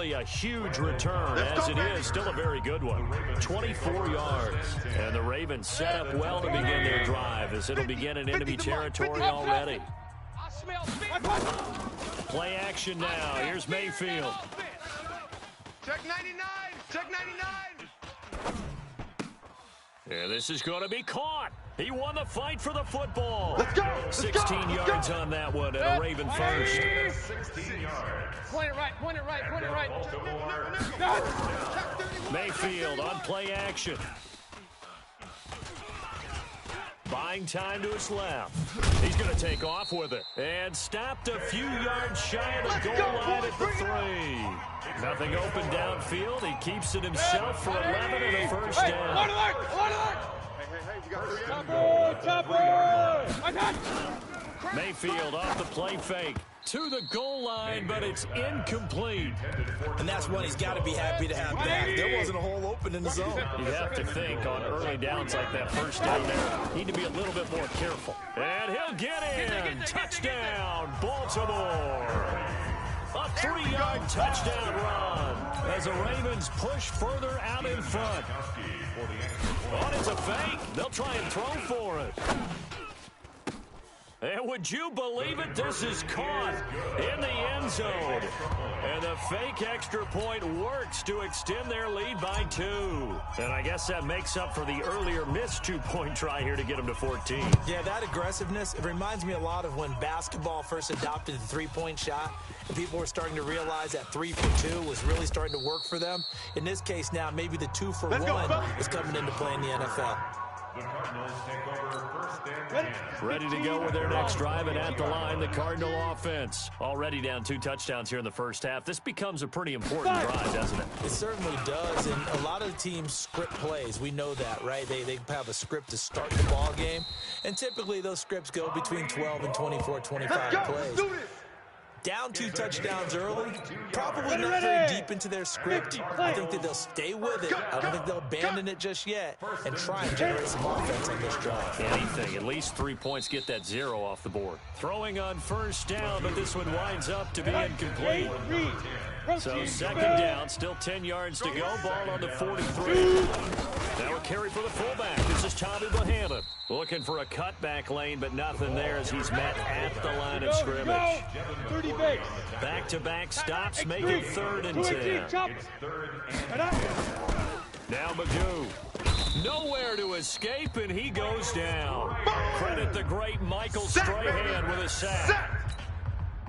nearly a huge return. As it is, still a very good one. 24 yards. And the Ravens set up well to begin their drive as it'll begin in enemy territory already. Play action now. Here's Mayfield. Check 99. Check 99. Yeah, this is going to be caught. He won the fight for the football. Let's go. 16 yards on that one, and a Raven first. 16 yards. Point it right, point it right, point it right. Mayfield on play action. Buying time to his left. He's going to take off with it. And stopped a few yards shy of the goal line at the 3. Nothing open downfield. He keeps it himself for 11 and a first down. Mayfield off the play fake. To the goal line, but it's incomplete. And that's one he's got to be happy to have back. There wasn't a hole open in the zone. You have to think on early downs like that first down there, need to be a little bit more careful. And he'll get in. Touchdown, Baltimore. A 3-yard touchdown run as the Ravens push further out in front. Oh, it's a fake. They'll try and throw for it. And would you believe it? This is caught in the end zone. And the fake extra point works to extend their lead by 2. And I guess that makes up for the earlier missed 2-point try here to get them to 14. Yeah, that aggressiveness, it reminds me a lot of when basketball first adopted the three-point shot. And people were starting to realize that 3 for 2 was really starting to work for them. In this case now, maybe the 2 for 1 is coming into play in the NFL. The Cardinals take over first and 10. Ready to go with their next drive, and at the line, the Cardinal offense. Already down 2 touchdowns here in the first half. This becomes a pretty important drive, doesn't it? It certainly does, and a lot of the teams script plays. We know that, right? They have a script to start the ball game, and typically those scripts go between 12 and 24, 25 plays. Down 2 touchdowns early, probably not very deep into their script. I think that they'll stay with it. I don't think they'll abandon it just yet and try and generate some offense on this drive. Anything, at least 3 points, get that 0 off the board. Throwing on first down, but this one winds up to be incomplete. So second down, still 10 yards to go. Ball on the 43. Now a carry for the fullback. This is Tommy Bohannon. Looking for a cutback lane, but nothing there as he's met at the line of scrimmage. Back-to-back stops make it 3rd and 10. Now Magoo. Nowhere to escape, and he goes down. Credit the great Michael Strahan with a sack.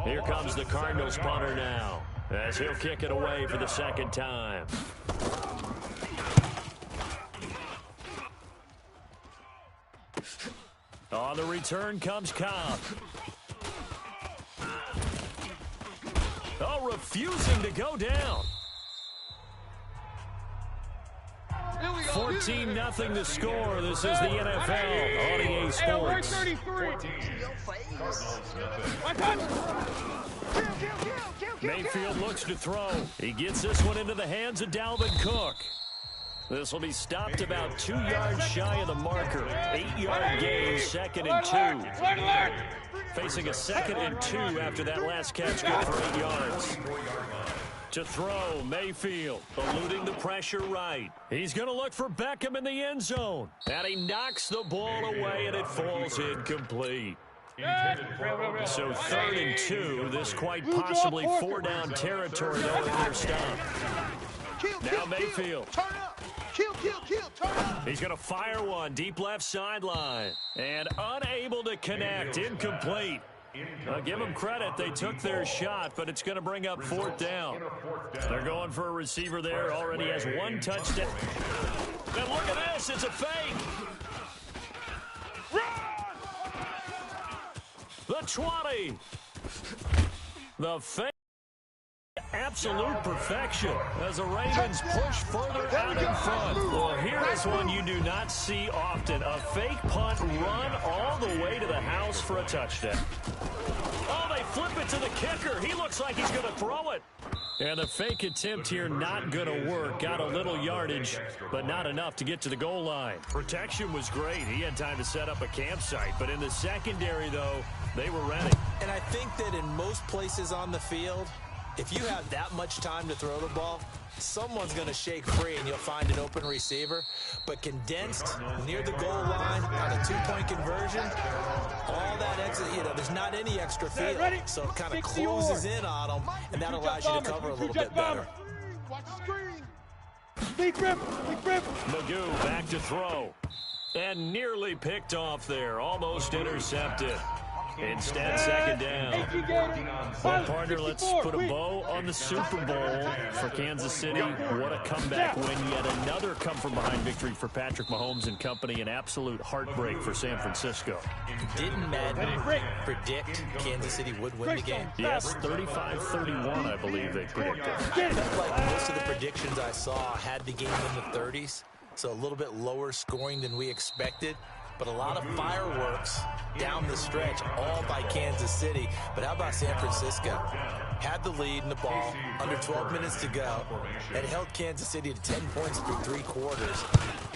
Here comes the Cardinals punter now, as he'll kick it away for the second time. On the return comes Cobb. Oh, refusing to go down. 14-0 the score. This is the NFL on EA Sports. Mayfield looks to throw. He gets this one into the hands of Dalvin Cook. This will be stopped about 2 yards shy of the marker. 8-yard gain, 2nd and 2. Facing a 2nd and 2 after that last catch, good for 8 yards. To throw, Mayfield, eluding the pressure right. He's going to look for Beckham in the end zone. And he knocks the ball away, and it falls incomplete. So 3rd and 2, this quite possibly 4-down territory though in their stop. Now Mayfield. He's going to fire one deep left sideline. And unable to connect, incomplete. Give them credit, they took their shot, but it's going to bring up 4th down. They're going for a receiver there, already has 1 touchdown. And look at this, it's a fake. The 20. The fake. Absolute perfection as the Ravens push further out in front. Well, here is one you do not see often. A fake punt run all the way to the house for a touchdown. Oh, they flip it to the kicker. He looks like he's going to throw it. And the fake attempt here not going to work. Got a little yardage, but not enough to get to the goal line. Protection was great. He had time to set up a campsite. But in the secondary, though, they were ready. And I think that in most places on the field, if you have that much time to throw the ball, someone's going to shake free and you'll find an open receiver. But condensed near the goal line on a two-point conversion, all that extra, there's not any extra field. So it kind of closes in on them, and that allows you to cover a little bit better. Watch the screen. Big grip. Magoo back to throw. And nearly picked off there. Almost intercepted. Instead, second down. Well, partner, let's put a bow on the Super Bowl for Kansas City. What a comeback win. Yet another come-from-behind victory for Patrick Mahomes and company. An absolute heartbreak for San Francisco. Didn't Madden predict Kansas City would win the game? Yes, 35-31, I believe they predicted. It felt like most of the predictions I saw had the game in the 30s, so a little bit lower scoring than we expected. But a lot of fireworks down the stretch, all by Kansas City. But how about San Francisco? Had the lead in the ball, under 12 minutes to go, and held Kansas City to 10 points through 3 quarters.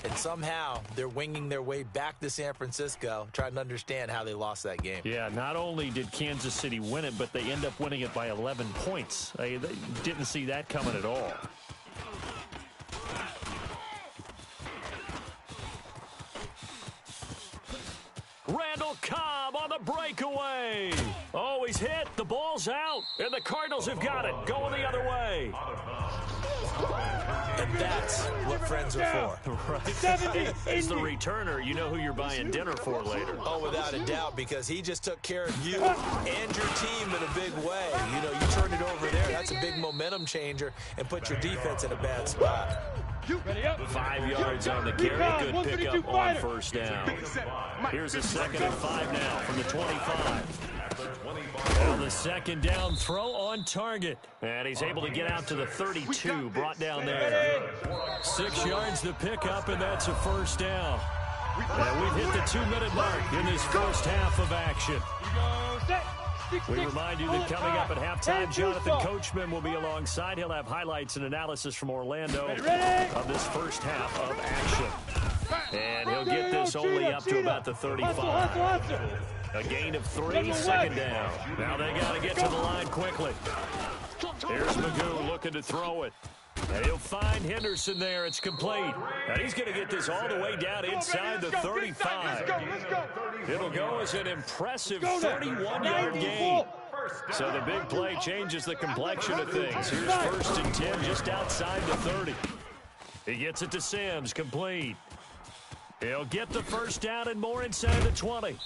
And somehow they're winging their way back to San Francisco, trying to understand how they lost that game. Yeah, not only did Kansas City win it, but they end up winning it by 11 points. They didn't see that coming at all. Randall Cobb on the breakaway. Oh, he's hit. The ball's out. And the Cardinals have got it. Going the other way. And that's what friends are for. Right. As the returner, you know who you're buying dinner for later. Oh, without a doubt, because he just took care of you and your team in a big way. You turned it over there. That's a big momentum changer and put your defense in a bad spot. 5 yards on the carry. Good pickup on first down. Here's a 2nd and 5 now from the 25. On the second down throw on target. And he's able to get out to the 32. Brought down there. 6 yards to pick up, and that's a first down. And we've hit the 2-minute mark in this first half of action. We remind you that coming up at halftime, Jonathan Coachman will be alongside. He'll have highlights and analysis from Orlando of this first half of action. And he'll get this only up to about the 35. A gain of 3, 2nd down. Now they got to get to the line quickly. Here's Magoo looking to throw it. And he'll find Henderson there. It's complete. And he's going to get this all the way down inside the 35. It'll go as an impressive 31-yard gain. So the big play changes the complexion of things. Here's 1st and 10 just outside the 30. He gets it to Sims, complete. He'll get the first down and more inside the 20.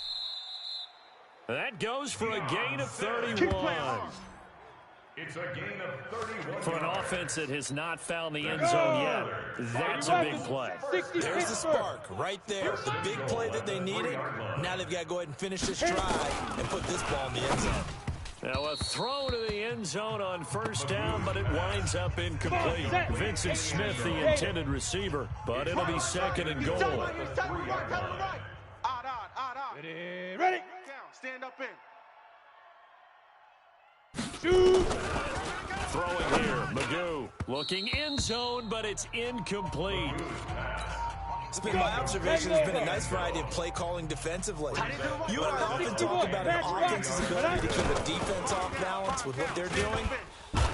That goes for a gain of 31. It's a gain of 31. For an offense that has not found the end zone yet, that's a big play. There's the spark right there. The big play that they needed. Now they've got to go ahead and finish this drive and put this ball in the end zone. Now a throw to the end zone on first down, but it winds up incomplete. Vincent Smith, the intended receiver, but it'll be 2nd and goal. Ready. Stand up in. Throwing here, Magoo looking end zone, but it's incomplete. It's been my observation. There's been a nice variety of play calling defensively. You and I often talk about an offense's ability to keep a defense off balance with what they're doing.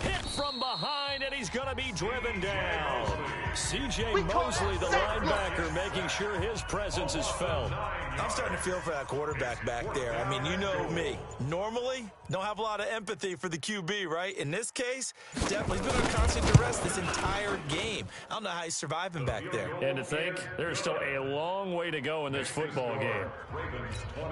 Hit from behind, and he's going to be driven down. C.J. Mosley, the linebacker, making sure his presence is felt. I'm starting to feel for that quarterback back there. I mean, you know me. Normally, don't have a lot of empathy for the QB, right? In this case, definitely he's been on constant duress this entire game. I don't know how he's surviving back there. And to think, there's still a long way to go in this football game.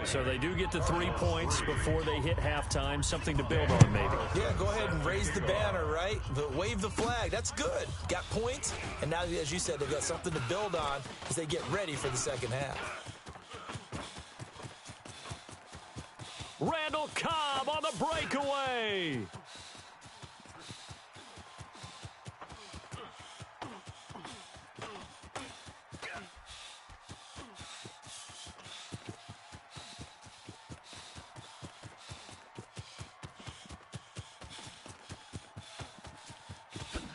So they do get to 3 points before they hit halftime, something to build on maybe. Yeah, go ahead and raise the banner, right? Wave the flag. That's good. Got points, and now, as you said, they've got something to build on as they get ready for the second half. Randall Cobb on the breakaway.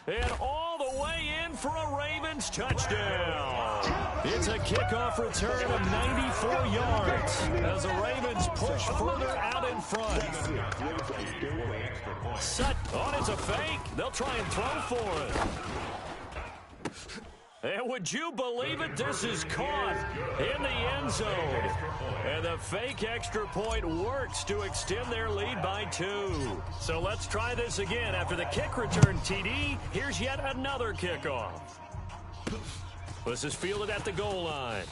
And all the way in for a Ravens touchdown. It's a kickoff return of 94 yards as the Ravens push further out in front. Set on, it's a fake. They'll try and throw for it. And would you believe it? This is caught in the end zone. And the fake extra point works to extend their lead by 2. So let's try this again. After the kick return TD, here's yet another kickoff. This is fielded at the goal line.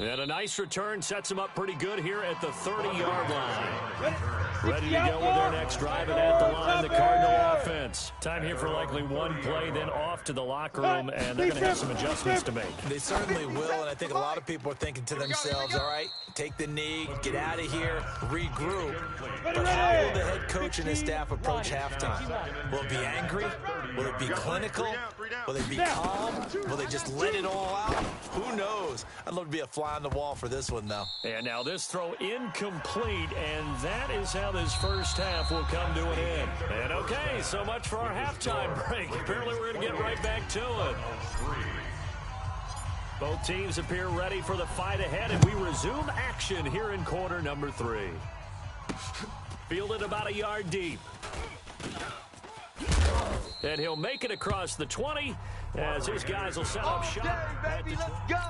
And a nice return sets them up pretty good here at the 30-yard line. Ready to go with their next drive, and at the line, the Cardinal offense. Time here for likely one play, then off to the locker room, and they're going to have some adjustments to make. They certainly will, and I think a lot of people are thinking to themselves, all right, take the knee, get out of here, regroup. But how will the head coach and his staff approach halftime? Will it be angry? Will it be clinical? Will they be calm? Will they just let it all out? Who knows? I'd love to be a fly on the wall for this one, though. And now this throw incomplete, and that is how this first half will come to an end. And okay, so much for our halftime break. Apparently we're going to get right back to it. Both teams appear ready for the fight ahead, and we resume action here in quarter number 3. Fielded about a yard deep. And he'll make it across the 20 as his guys will set up shop. Baby, let's go.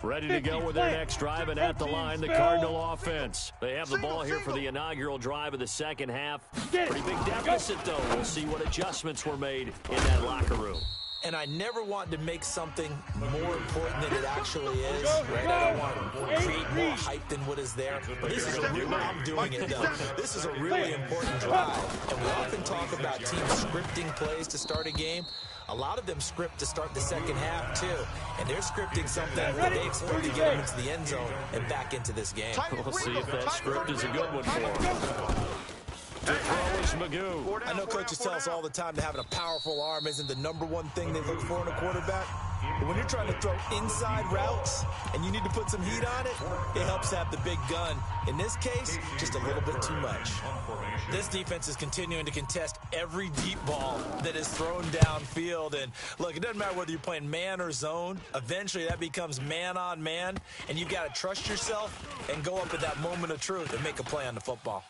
Ready to go with their next drive, and at the line, the Cardinal offense. They have the ball here for the inaugural drive of the second half. Pretty big deficit, though. We'll see what adjustments were made in that locker room. And I never want to make something more important than it actually is, right? I don't want to create more hype than what is there. But this is I'm doing it, though. This is a really important drive. And we often talk about teams scripting plays to start a game. A lot of them script to start the second half, too. And they're scripting something that they expect to get them into the end zone and back into this game. We'll see if that script is a good one for them. To throw is Magoo. I know coaches tell us all the time that having a powerful arm isn't the #1 thing they look for in a quarterback. But when you're trying to throw inside routes and you need to put some heat on it, it helps to have the big gun. In this case, just a little bit too much. This defense is continuing to contest every deep ball that is thrown downfield. And look, it doesn't matter whether you're playing man or zone. Eventually, that becomes man on man. And you've got to trust yourself and go up at that moment of truth and make a play on the football.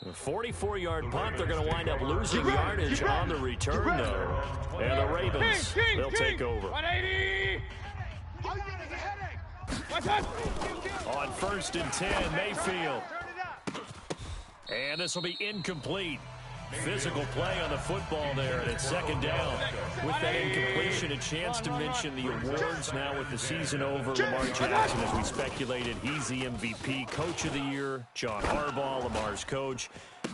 A 44-yard punt. They're going to wind up losing yardage on the return, though. And the Ravens, they'll take over. 180. On 1st and 10, Mayfield. And this will be incomplete. Physical play on the football there, and it's second down. With that incompletion, a chance to mention the awards now with the season over. Lamar Jackson, as we speculated, he's the MVP, Coach of the Year. John Harbaugh, Lamar's coach.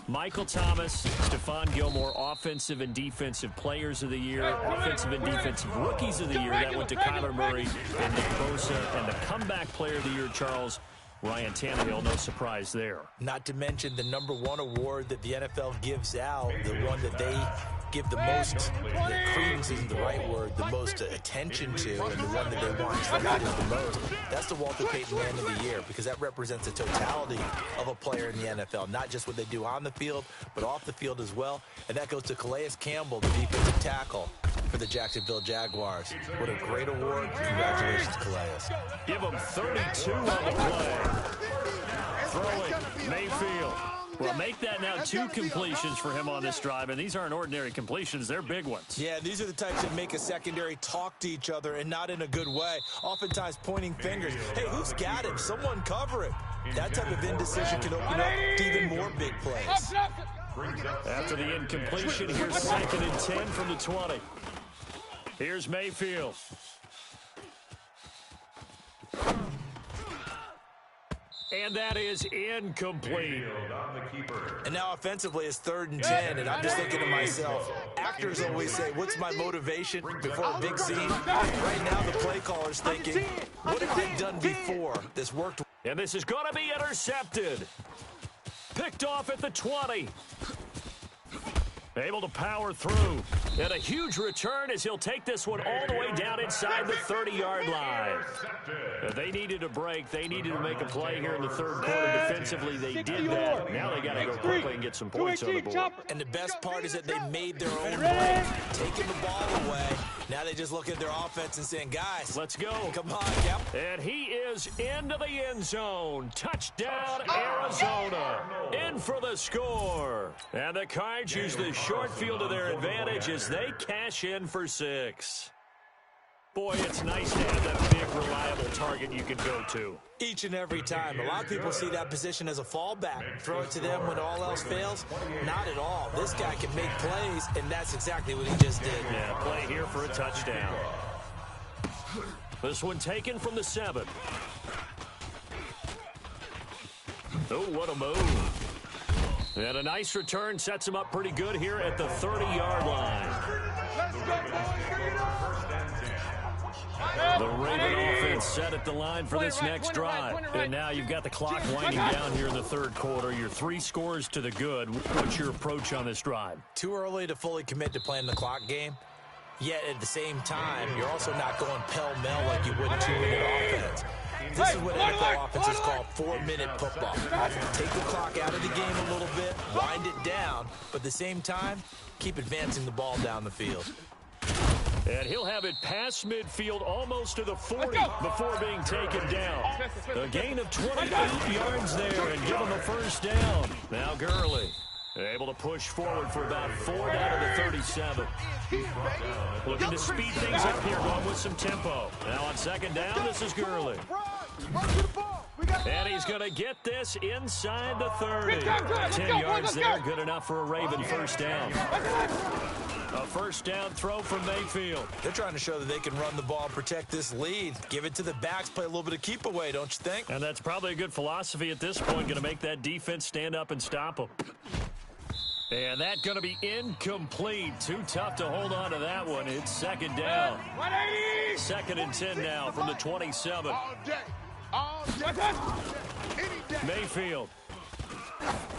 Michael Thomas, Stephon Gilmore, Offensive and Defensive Players of the Year. Offensive and Defensive Rookies of the Year. That went to Kyler Murray and Nick Bosa. And the Comeback Player of the Year, Charles, Ryan Tannehill, no surprise there. Not to mention the #1 award that the NFL gives out, the one that they give the most, credence isn't the right word, the most attention to, and the one that they want treasured the most. That's the Walter Payton Man of the Year, because that represents the totality of a player in the NFL, not just what they do on the field, but off the field as well. And that goes to Calais Campbell, the defensive tackle for the Jacksonville Jaguars. What a great award. Congratulations, Calais. Give him 32 on the play. Throwing, Mayfield. Well, make that now 2 completions for him on this drive, and these aren't ordinary completions. They're big ones. Yeah, these are the types that make a secondary talk to each other, and not in a good way. Oftentimes pointing fingers. Hey, who's got him? Someone cover it. That type of indecision can open up to even more big plays. After the incompletion, here's 2nd and 10 from the 20. Here's Mayfield. And that is incomplete. And now offensively it's 3rd and 10, and I'm just thinking to myself, actors always say, what's my motivation before a big scene? Right now the play caller's thinking, what have I done before this worked? And this is going to be intercepted. Picked off at the 20. Able to power through. And a huge return as he'll take this one all the way down inside the 30-yard line. They needed a break. They needed to make a play here in the third quarter. Defensively, they did that. Now they got to go quickly and get some points on the board. And the best part is that they made their own break, taking the ball away. Now they just look at their offense and saying, guys, let's go. Come on, yep. And he is into the end zone. Touchdown, Arizona. In for the score. And the Cards use the short field to their advantage as they cash in for 6. Boy, it's nice to have that big, reliable target you can go to. Each and every time. A lot of people see that position as a fallback. Throw it to them when all else fails. Not at all. This guy can make plays, and that's exactly what he just did. Yeah, play here for a touchdown. This one taken from the 7. Oh, what a move. And a nice return sets him up pretty good here at the 30-yard line. Let's go, boys. Bring it on. The Raven offense set at the line for this next drive. And now you've got the clock winding down here in the third quarter. You're 3 scores to the good. What's your approach on this drive? Too early to fully commit to playing the clock game. Yet at the same time, you're also not going pell-mell like you would in 2-minute offense. This is what NFL offenses call 4-minute football. Take the clock out of the game a little bit, wind it down, but at the same time, keep advancing the ball down the field. And he'll have it past midfield almost to the 40 before being taken down. A gain of 28 yards there and give him a first down. Now Gurley able to push forward for about 4 down to the 37. Looking to speed things up here, going with some tempo. Now on second down, this is Gurley. And he's going to get this inside the 30. 10 yards there, good enough for a Raven first down. A first down throw from Mayfield. They're trying to show that they can run the ball and protect this lead. Give it to the backs, play a little bit of keep away, don't you think? And that's probably a good philosophy at this point, going to make that defense stand up and stop them. And that's going to be incomplete. Too tough to hold on to that one. It's second down. 2nd and 10 now from the 27. All day. Any day. Mayfield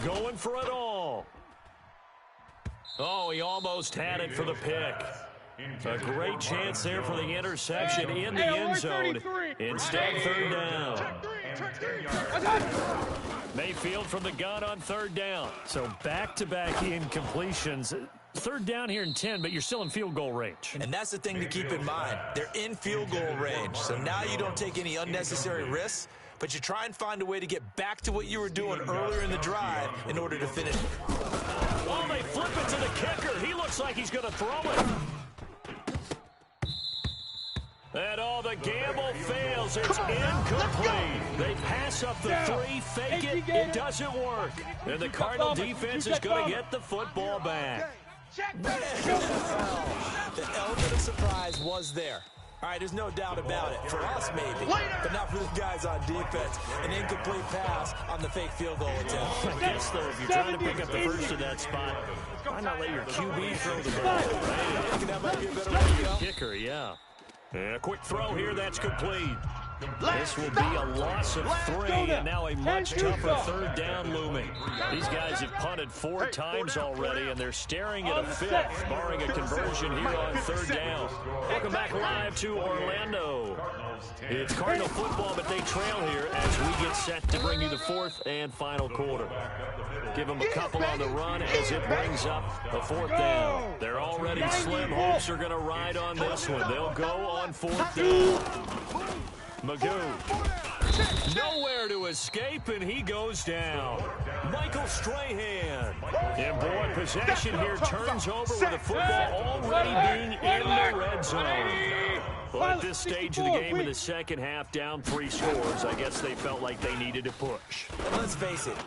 going for it all. Oh, he almost had it for the pick. A great chance there for the interception in the end zone. Instead, third down. Mayfield from the gun on third down. So back-to-back incompletions. Third down here in 10, but you're still in field goal range. And that's the thing to keep in mind. They're in field goal range. So now you don't take any unnecessary risks, but you try and find a way to get back to what you were doing earlier in the drive in order to finish. Oh, they flip it to the kicker. He looks like he's going to throw it. And all the gamble fails. It's incomplete. They pass up the 3, fake it. It doesn't work. And the Cardinal defense is going to get the football back. The element of surprise was there. All right, there's no doubt about it. For us, maybe, but not for the guys on defense. An incomplete pass on the fake field goal attempt. I guess, though, if you're trying to pick up the first of that spot, why not let your QB throw the ball? I think that might be a better way to go. Kicker, yeah. And a quick throw here, that's complete. This will be a loss of 3, and now a much tougher third down looming. These guys have punted 4 times already, and they're staring at a 5th, barring a conversion here on third down. Welcome back live to Orlando. It's Cardinal football, but they trail here as we get set to bring you the 4th and final quarter. Give them a couple on the run as it brings up a 4th down. They're already slim. Hopes are going to ride on this one. They'll go on 4th down. Magoo. Nowhere to escape, and he goes down. Michael Strahan. And boy, possession here turns over with the football already being in the red zone. Well, at this stage of the game in the second half, down 3 scores, I guess they felt like they needed to push. And let's face it,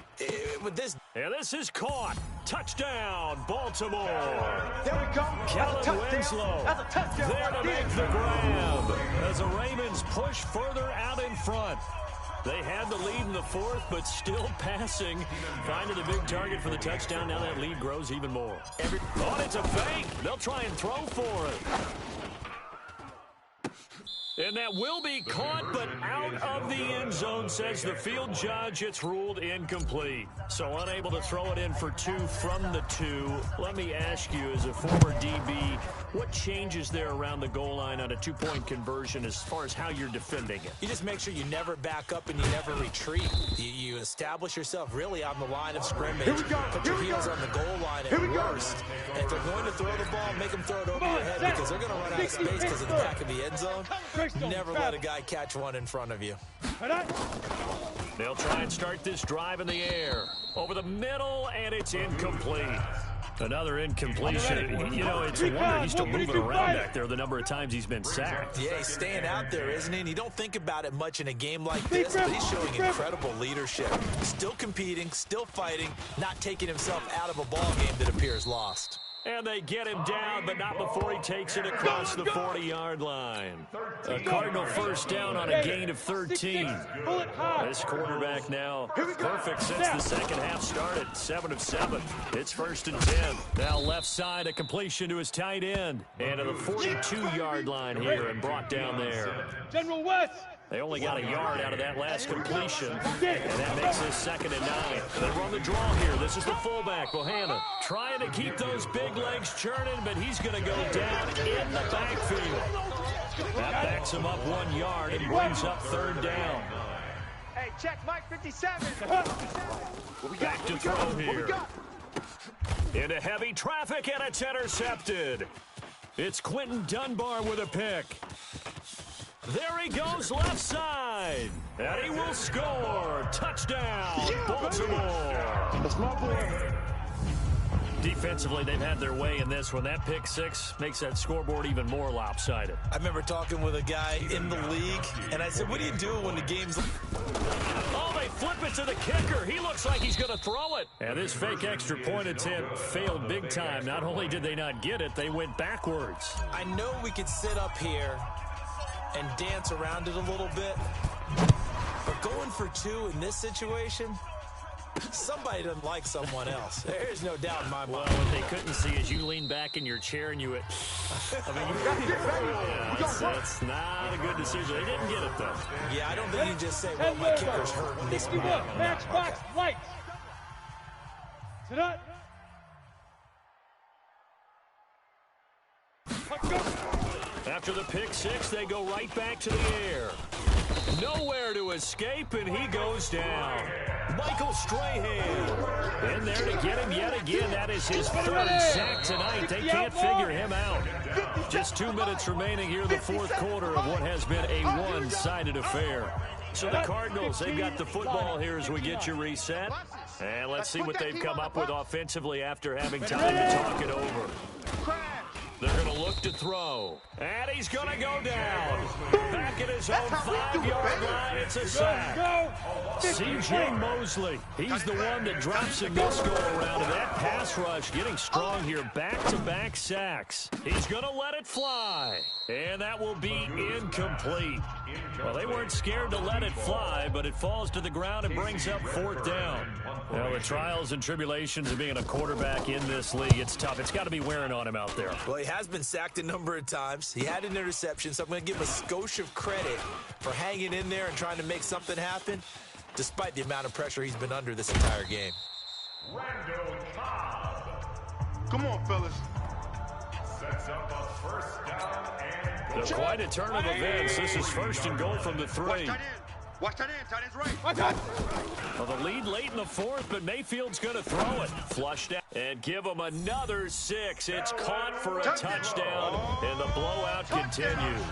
with this... And this is caught. Touchdown, Baltimore. There we go. Kellen Winslow That's a touchdown. there to make the grab as the Ravens push further out in front. They had the lead in the 4th, but still passing. Finding the big target for the touchdown. Now that lead grows even more. Oh, it's a fake. They'll try and throw for it. And that will be caught, but out of the end zone, says the field judge. It's ruled incomplete. So unable to throw it in for 2 from the 2. Let me ask you, as a former DB, what changes there around the goal line on a 2-point conversion as far as how you're defending it? You just make sure you never back up and you never retreat. You establish yourself really on the line of scrimmage. Put your heels on the goal line at worst. And if they're going to throw the ball, make them throw it over your head because they're going to run out of space because of the back of the end zone. Never let a guy catch one in front of you. They'll try and start this drive in the air. Over the middle, and it's incomplete. Another incompletion. You know, it's a wonder he's still moving around back there the number of times he's been sacked. Yeah, he's staying out there, isn't he? And you don't think about it much in a game like this, but he's showing incredible leadership. Still competing, still fighting, not taking himself out of a ball game that appears lost. And they get him down, but not before he takes it across the 40-yard line. A Cardinal first down on a gain of 13. This quarterback now perfect since the second half started. 7 of 7. It's 1st and 10. Now left side, a completion to his tight end. And to the 42-yard line here and brought down there. General West. They only got a yard out of that last completion, and that makes this 2nd and 9. They run the draw here. This is the fullback, Bohanna, trying to keep those big legs churning, but he's going to go down in the backfield. That backs him up 1 yard and brings up 3rd down. Hey, check Mike 57. Back to throw here. Into heavy traffic, and it's intercepted. It's Quentin Dunbar with a pick. There he goes left side, and he will score. Touchdown, Baltimore. That's my boy. Defensively, they've had their way in this one. That pick 6 makes that scoreboard even more lopsided. I remember talking with a guy in the league, and I said, what do you do when the game's... Oh, they flip it to the kicker. He looks like he's going to throw it. And this fake extra point attempt failed big time. Not only did they not get it, they went backwards. I know we could sit up here and dance around it a little bit, but going for 2 in this situation, somebody doesn't like someone else. There's no doubt in my mind. Well, what they couldn't see is you lean back in your chair and you went, that's not a good decision. They didn't get it, though. Yeah, I don't think you just say, well, my kicker's hurt in this game. Matchbox lights. Sit up. After the pick 6, they go right back to the air. Nowhere to escape, and he goes down. Michael Strahan in there to get him yet again. That is his 3rd sack tonight. They can't figure him out. Just 2 minutes remaining here in the 4th quarter of what has been a one-sided affair. So the Cardinals, they've got the football here as we get you reset. And let's see what they've come up with offensively after having time to talk it over. They're going to look to throw. And he's going to go down. Back at his own 5-yard line. It's a sack. C.J. Mosley. He's the one that drops in this go-around. And that pass rush getting strong here. Back-to-back sacks. He's going to let it fly. And that will be incomplete. Well, they weren't scared to let it fly, but it falls to the ground and brings up 4th down. Well, the trials and tribulations of being a quarterback in this league, it's tough. It's got to be wearing on him out there. Well, he has been sacked a number of times. He had an interception, so I'm going to give him a skosh of credit for hanging in there and trying to make something happen, despite the amount of pressure he's been under this entire game. Come on, fellas. Sets up a 1st down and So quite a turn of events. This is 1st and goal from the 3. Watch that in. Tight end's right. Well, the lead late in the 4th, but Mayfield's going to throw it. Flushed out and give him another 6. It's caught for a touchdown, and the blowout continues.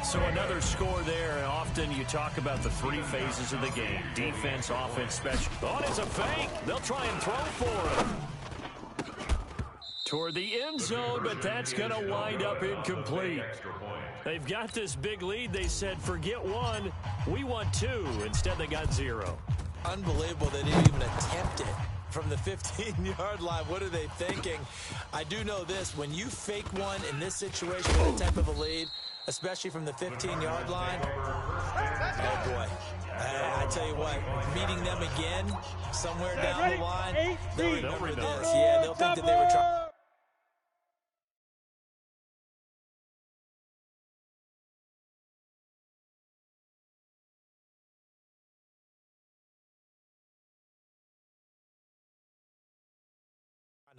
So another score there, and often you talk about the 3 phases of the game. Defense, offense, special. Oh, it's a fake. They'll try and throw for it. Toward the end zone, but that's going to wind up incomplete. They've got this big lead. They said, forget 1, we want 2. Instead, they got 0. Unbelievable they didn't even attempt it from the 15-yard line. What are they thinking? I do know this. When you fake one in this situation with that type of a lead, especially from the 15-yard line, oh, boy. I tell you what, meeting them again somewhere down the line, they'll remember this. Yeah, they'll think that they were trying.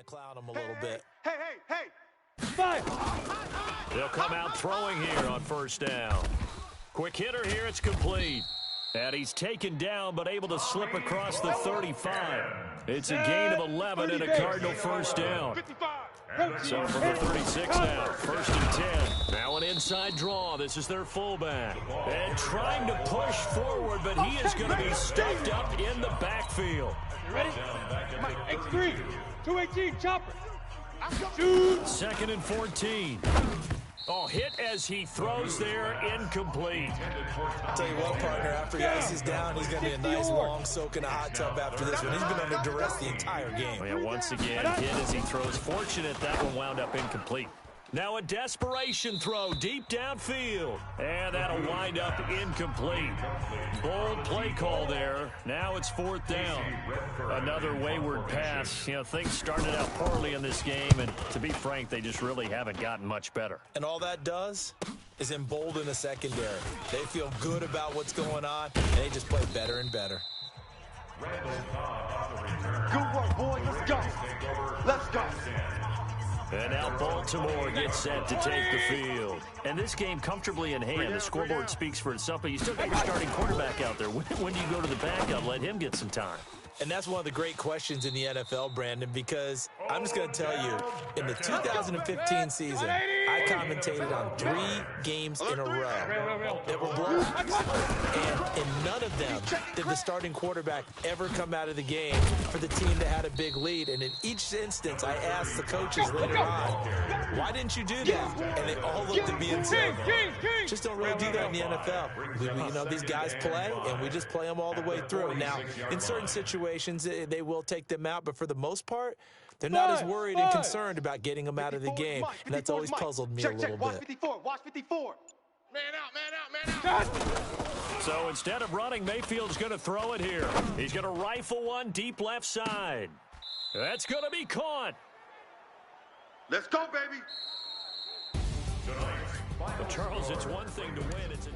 to clown him a little bit. Hey. Five. They'll come out throwing here on first down. Quick hitter here, it's complete. And he's taken down, but able to slip across the 35. It's a gain of 11 and a Cardinal first down. 55. So from the 36 now, first and 10. Now an inside draw. This is their fullback. And trying to push forward, but he is going to be stuffed up in the backfield. You ready? X3, 218, chopper. Shoot. Second and 14. Oh, hit as he throws there, incomplete. I'll tell you what, partner, after he ices down, he's going to be a nice long soak in a hot tub after this one. He's been under duress the entire game. Oh, yeah, once again, hit as he throws. Fortunate that one wound up incomplete. Now a desperation throw deep downfield. And that'll wind up incomplete. Bold play call there. Now it's fourth down. Another wayward pass. You know, things started out poorly in this game, and to be frank, they just really haven't gotten much better. And all that does is embolden the secondary. They feel good about what's going on, and they just play better and better. Good work, boy. Let's go. And now Baltimore gets set to take the field. And this game comfortably in hand. The scoreboard speaks for itself, but you still got your starting quarterback out there. When do you go to the backup? Let him get some time. And that's one of the great questions in the NFL, Brandon, because I'm just going to tell you, in the 2015 season, I commentated on 3 games in a row that were blowouts. And in none of them did the starting quarterback ever come out of the game for the team that had a big lead. And in each instance, I asked the coaches later on, why didn't you do that? And they all looked at me and said, just don't really do that in the NFL. You know, these guys play, and we just play them all the way through. Now, in certain situations, they will take them out, but for the most part, they're not as worried and concerned about getting them out of the game, and that's always puzzled me a little Watch bit. 54. Watch 54. Man out. So instead of running, Mayfield's going to throw it here. He's going to rifle one deep left side. That's going to be caught. Let's go, baby. But Charles, it's one thing to win. It's